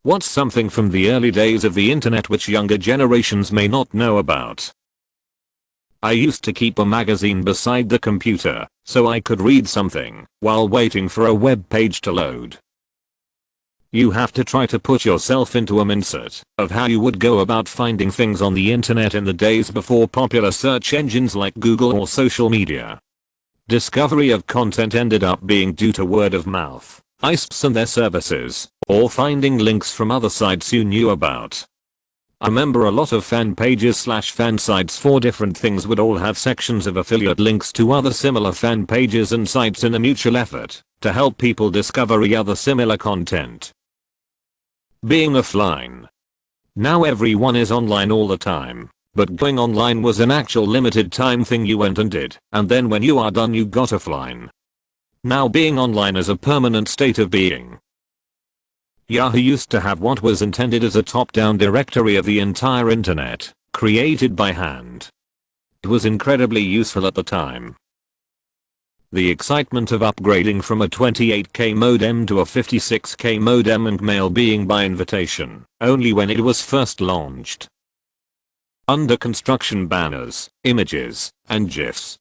What's something from the early days of the internet which younger generations may not know about? I used to keep a magazine beside the computer so I could read something while waiting for a web page to load. You have to try to put yourself into a mindset of how you would go about finding things on the internet in the days before popular search engines like Google or social media. Discovery of content ended up being due to word of mouth, ISPs and their services, or finding links from other sites you knew about. I remember a lot of fan pages / fan sites for different things would all have sections of affiliate links to other similar fan pages and sites in a mutual effort to help people discover other similar content. Being offline. Now everyone is online all the time, but going online was an actual limited time thing you went and did, and then when you are done you got offline. Now being online is a permanent state of being. Yahoo used to have what was intended as a top-down directory of the entire internet, created by hand. It was incredibly useful at the time. The excitement of upgrading from a 28K modem to a 56K modem and mail being by invitation, only when it was first launched. Under construction banners, images, and GIFs.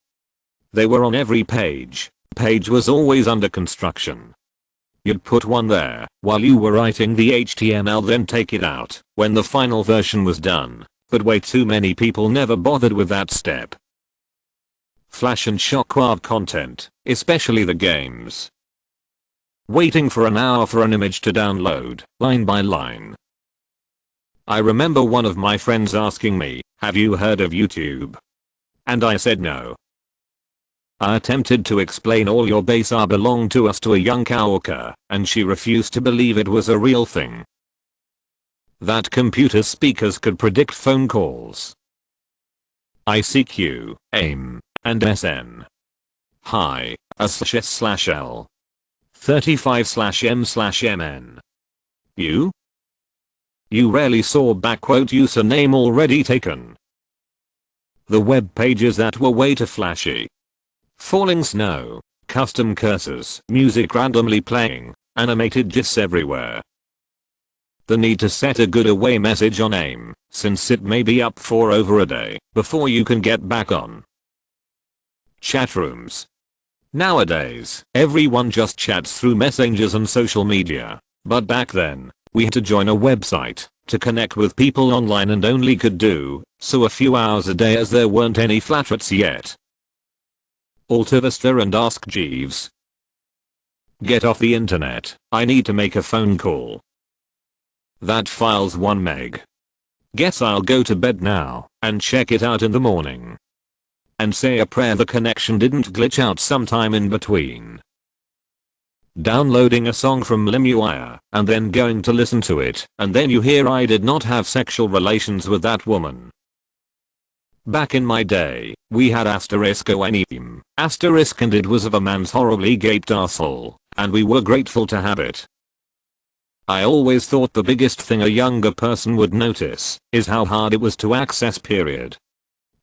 They were on every page. Page was always under construction. You'd put one there while you were writing the HTML, then take it out when the final version was done, but way too many people never bothered with that step. Flash and shockwave content, especially the games. Waiting for an hour for an image to download, line by line. I remember one of my friends asking me, "Have you heard of YouTube?" And I said no. I attempted to explain all your base belonged to us to a young coworker, and she refused to believe it was a real thing. That computer speakers could predict phone calls. ICQ, AIM, and SN. Hi, A/S/L. 35/M/MN. You? You rarely saw username already taken. The web pages that were way too flashy. Falling snow, custom cursors, music randomly playing, animated GIFs everywhere. The need to set a good away message on AIM, since it may be up for over a day before you can get back on. Chat rooms. Nowadays, everyone just chats through messengers and social media, but back then, we had to join a website to connect with people online and only could do so a few hours a day as there weren't any flat rates yet. AltaVista and Ask Jeeves. Get off the internet, I need to make a phone call. That file's 1 meg. Guess I'll go to bed now and check it out in the morning. And say a prayer the connection didn't glitch out sometime in between. Downloading a song from LimeWire and then going to listen to it, and then you hear I did not have sexual relations with that woman. Back in my day, we had *ONEM, and it was of a man's horribly gaped arsehole, and we were grateful to have it. I always thought the biggest thing a younger person would notice is how hard it was to access, period.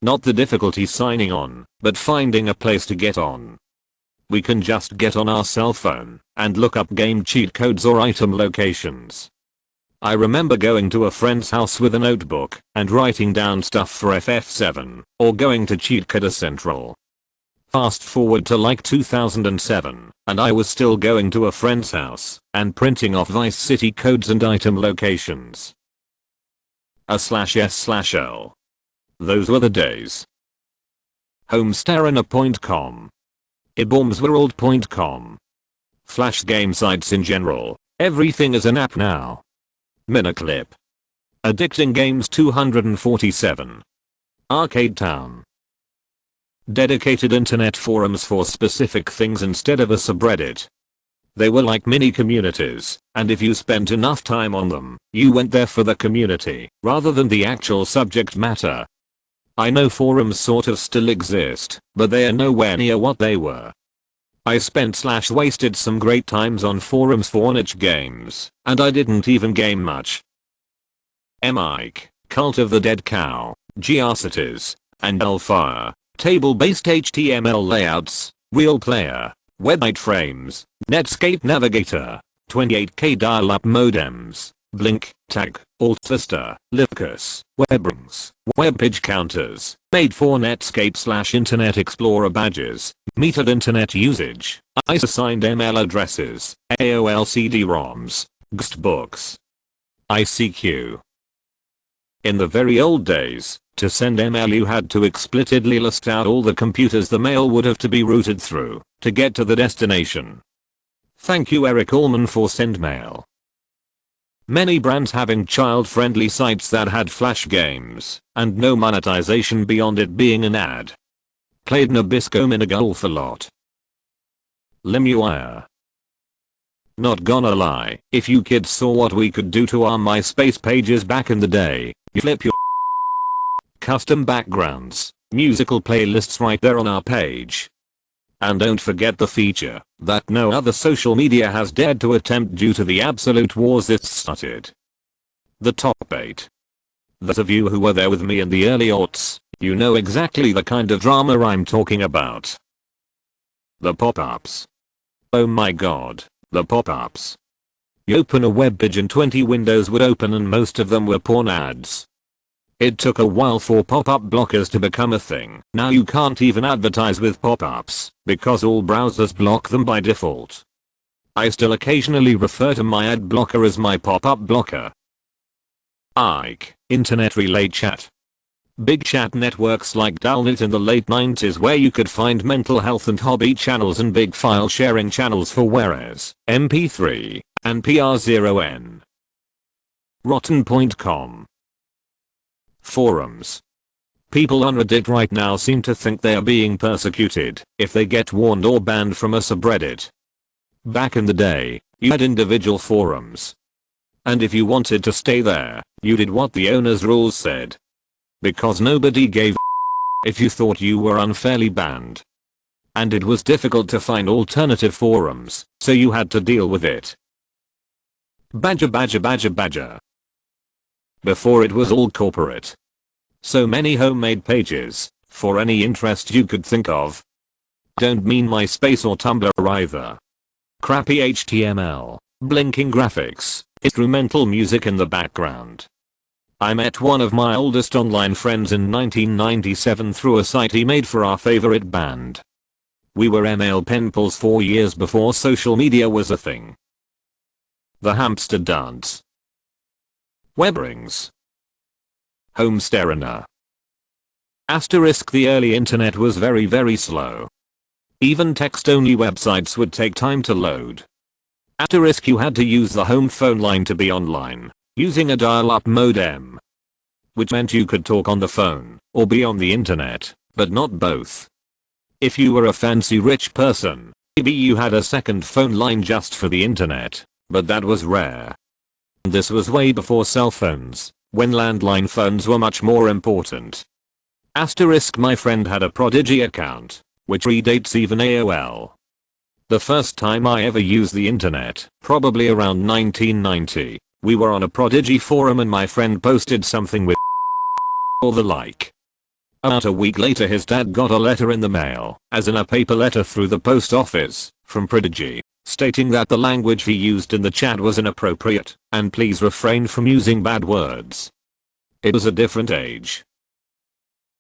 Not the difficulty signing on, but finding a place to get on. We can just get on our cell phone and look up game cheat codes or item locations. I remember going to a friend's house with a notebook and writing down stuff for FF7, or going to Cheat Coder Central. Fast forward to like 2007, and I was still going to a friend's house and printing off Vice City codes and item locations. A/S/L. Those were the days. Homestarina.com. ibomsworld.com. Flash game sites in general. Everything is an app now. Miniclip. Addicting Games 247. Arcade Town. Dedicated internet forums for specific things instead of a subreddit. They were like mini communities, and if you spent enough time on them, you went there for the community, rather than the actual subject matter. I know forums sort of still exist, but they are nowhere near what they were. I spent/wasted some great times on forums for niche games, and I didn't even game much. Mike, Cult of the Dead Cow, Geocities, and Hellfire, table-based HTML layouts, real player, website frames, Netscape Navigator, 28K dial-up modems, Blink, Tag, Alt Vista, Livcus, Webrings, Web Page Counters, Made for Netscape / Internet Explorer badges, metered internet usage, ICE-assigned ML addresses, AOL CD-ROMs, GST books, ICQ. In the very old days, to send ML you had to explicitly list out all the computers the mail would have to be routed through to get to the destination. Thank you Eric Allman for SendMail. Many brands having child-friendly sites that had flash games and no monetization beyond it being an ad. Played Nabisco Minigolf a lot. Lemuire. Not gonna lie, if you kids saw what we could do to our MySpace pages back in the day, you flip your custom backgrounds, musical playlists right there on our page. And don't forget the feature that no other social media has dared to attempt due to the absolute wars it started. The top 8. Those of you who were there with me in the early aughts, you know exactly the kind of drama I'm talking about. The pop-ups. Oh my god, the pop-ups. You open a web page and 20 windows would open and most of them were porn ads. It took a while for pop-up blockers to become a thing. Now you can't even advertise with pop-ups because all browsers block them by default. I still occasionally refer to my ad blocker as my pop-up blocker. Ike, Internet Relay Chat. Big chat networks like Dalnet in the late 90s where you could find mental health and hobby channels and big file sharing channels for Whereas, MP3, and PR0N. Rotten.com. Forums. People on Reddit right now seem to think they are being persecuted if they get warned or banned from a subreddit. Back in the day, you had individual forums. And if you wanted to stay there, you did what the owner's rules said. Because nobody gave a if you thought you were unfairly banned. And it was difficult to find alternative forums, so you had to deal with it. Badger. Before it was all corporate. So many homemade pages, for any interest you could think of. Don't mean MySpace or Tumblr either. Crappy HTML, blinking graphics, instrumental music in the background. I met one of my oldest online friends in 1997 through a site he made for our favorite band. We were ML pen pals 4 years before social media was a thing. The hamster dance. Webrings. Homesterina. Asterisk the early internet was very slow. Even text-only websites would take time to load. Asterisk you had to use the home phone line to be online, using a dial-up modem. Which meant you could talk on the phone, or be on the internet, but not both. If you were a fancy rich person, maybe you had a second phone line just for the internet, but that was rare. This was way before cell phones, when landline phones were much more important. Asterisk my friend had a Prodigy account, which predates even AOL. The first time I ever used the internet, probably around 1990, we were on a Prodigy forum and my friend posted something with or the like. About a week later his dad got a letter in the mail, as in a paper letter through the post office, from Prodigy, stating that the language he used in the chat was inappropriate, and please refrain from using bad words. It was a different age,